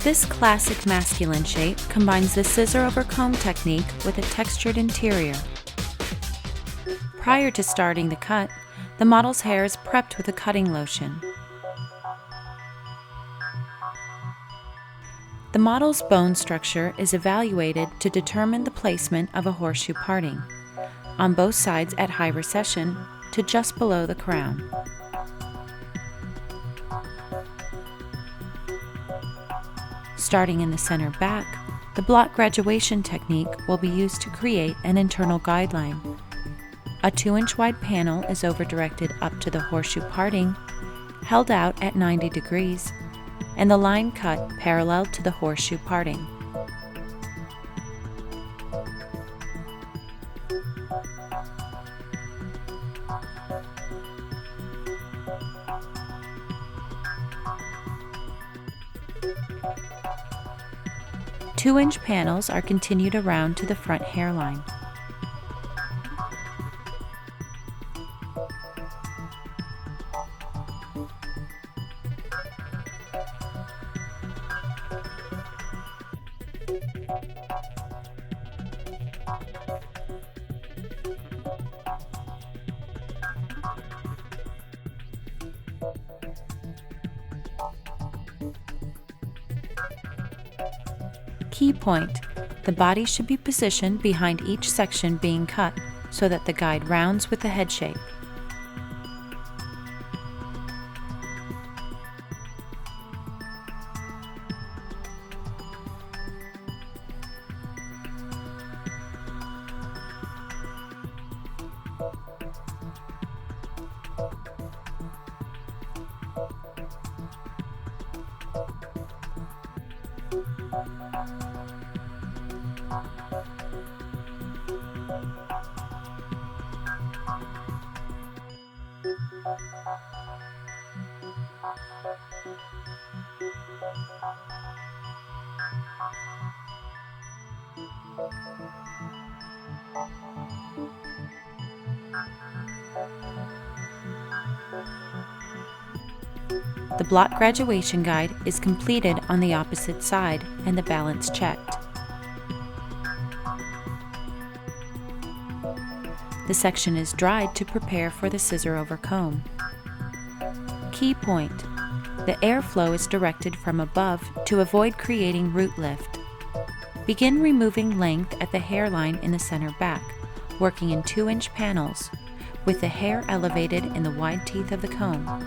This classic masculine shape combines the scissor over comb technique with a textured interior. Prior to starting the cut, the model's hair is prepped with a cutting lotion. The model's bone structure is evaluated to determine the placement of a horseshoe parting, on both sides at high recession to just below the crown. Starting in the center back, the block graduation technique will be used to create an internal guideline. A 2-inch wide panel is over-directed up to the horseshoe parting, held out at 90 degrees, and the line cut parallel to the horseshoe parting. Two-inch panels are continued around to the front hairline. Key point: the body should be positioned behind each section being cut so that the guide rounds with the head shape. The block graduation guide is completed on the opposite side and the balance checked. The section is dried to prepare for the scissor over comb. Key point: the airflow is directed from above to avoid creating root lift. Begin removing length at the hairline in the center back, working in 2-inch panels, with the hair elevated in the wide teeth of the comb.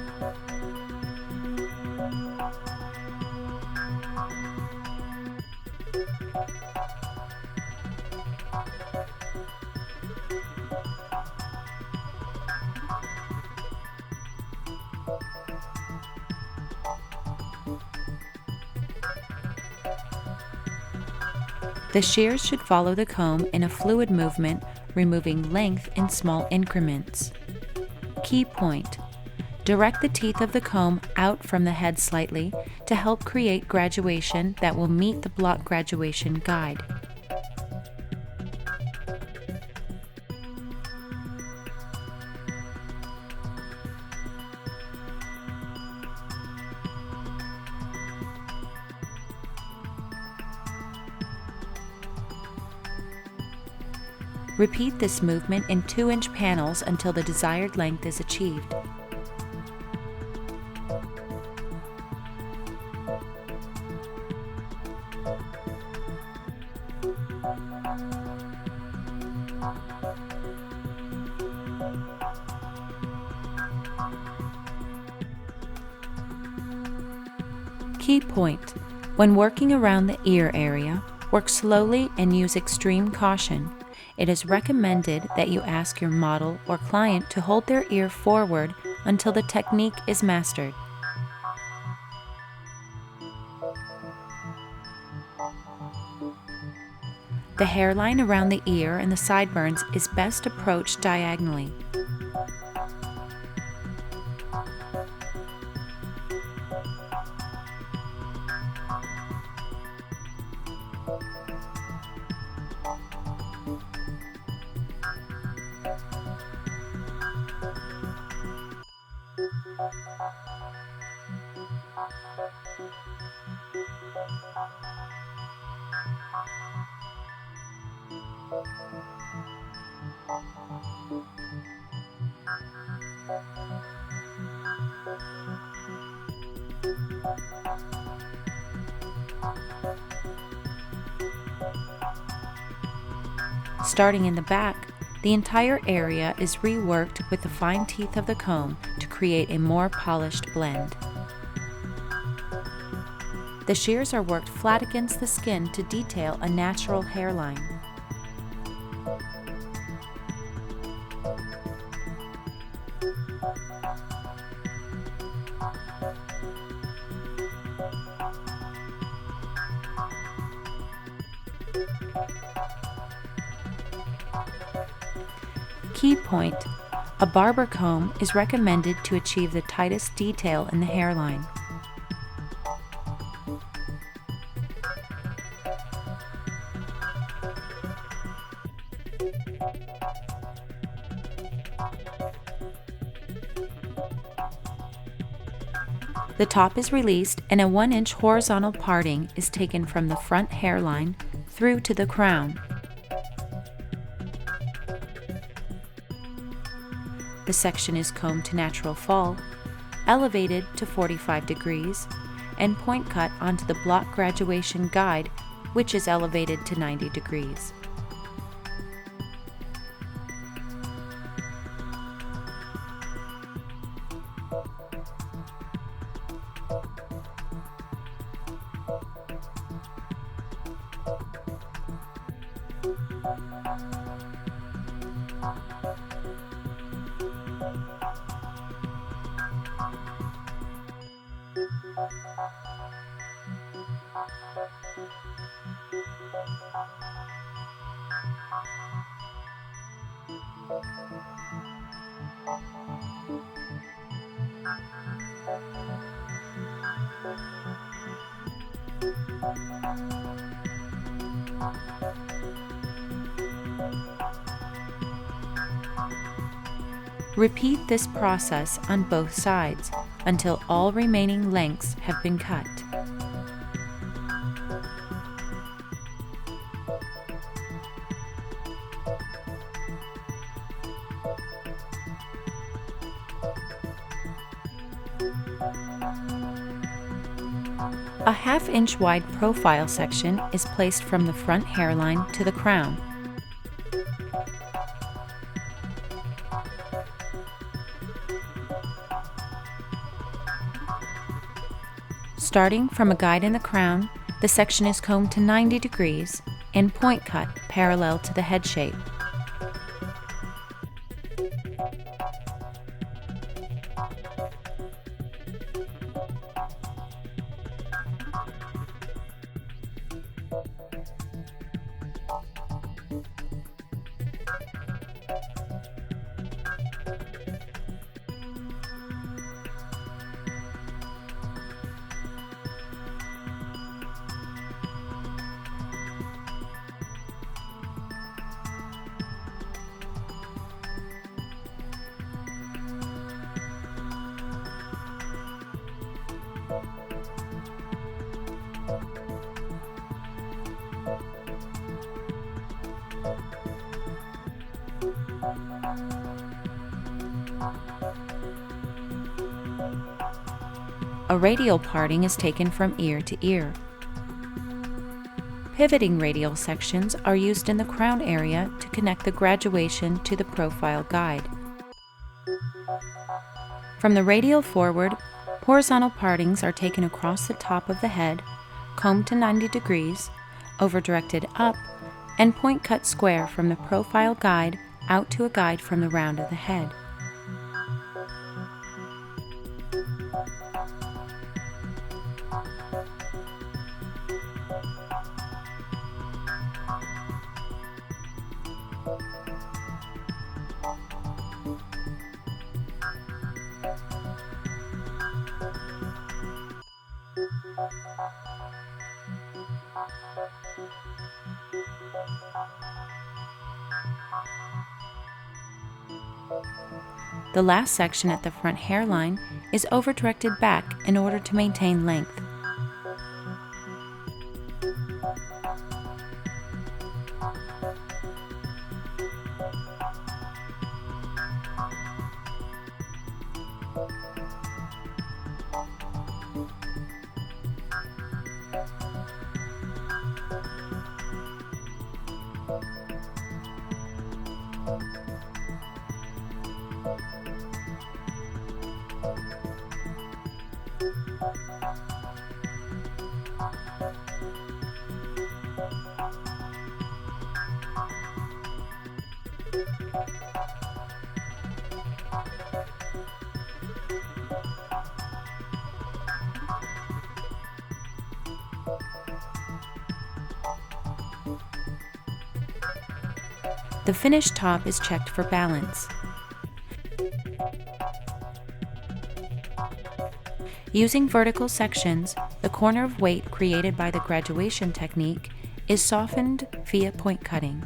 The shears should follow the comb in a fluid movement, removing length in small increments. Key point: direct the teeth of the comb out from the head slightly to help create graduation that will meet the block graduation guide. Repeat this movement in 2-inch panels until the desired length is achieved. Key point: when working around the ear area, work slowly and use extreme caution. It is recommended that you ask your model or client to hold their ear forward until the technique is mastered. The hairline around the ear and the sideburns is best approached diagonally. Starting in the back, the entire area is reworked with the fine teeth of the comb to create a more polished blend. The shears are worked flat against the skin to detail a natural hairline. Key point: a barber comb is recommended to achieve the tightest detail in the hairline. The top is released and a 1-inch horizontal parting is taken from the front hairline through to the crown. The section is combed to natural fall, elevated to 45 degrees, and point cut onto the block graduation guide, which is elevated to 90 degrees. Repeat this process on both sides until all remaining lengths have been cut. A 1/2-inch wide profile section is placed from the front hairline to the crown. Starting from a guide in the crown, the section is combed to 90 degrees and point cut parallel to the head shape. A radial parting is taken from ear to ear. Pivoting radial sections are used in the crown area to connect the graduation to the profile guide. From the radial forward, horizontal partings are taken across the top of the head, combed to 90 degrees, over-directed up, and point cut square from the profile guide out to a guide from the round of the head. The last section at the front hairline is over-directed back in order to maintain length. The finished top is checked for balance. Using vertical sections, the corner of weight created by the graduation technique is softened via point cutting.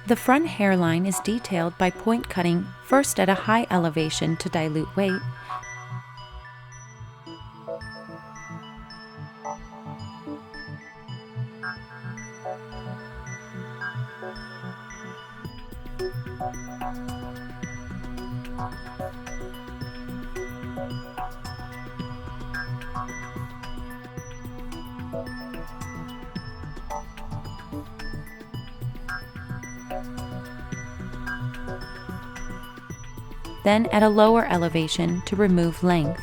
The front hairline is detailed by point cutting first at a high elevation to dilute weight, then at a lower elevation to remove length.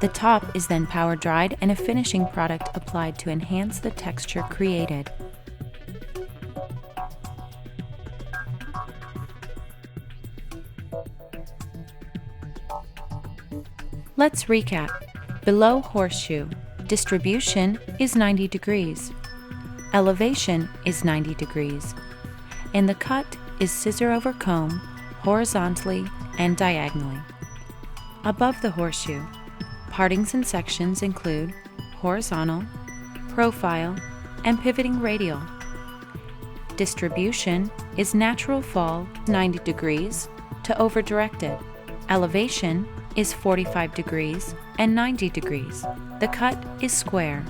The top is then power dried and a finishing product applied to enhance the texture created. Let's recap. Below horseshoe, distribution is 90 degrees. Elevation is 90 degrees. And the cut is scissor over comb, horizontally and diagonally. Above the horseshoe, partings and sections include horizontal, profile, and pivoting radial. Distribution is natural fall 90 degrees to over-directed. Elevation is 45 degrees and 90 degrees. The cut is square.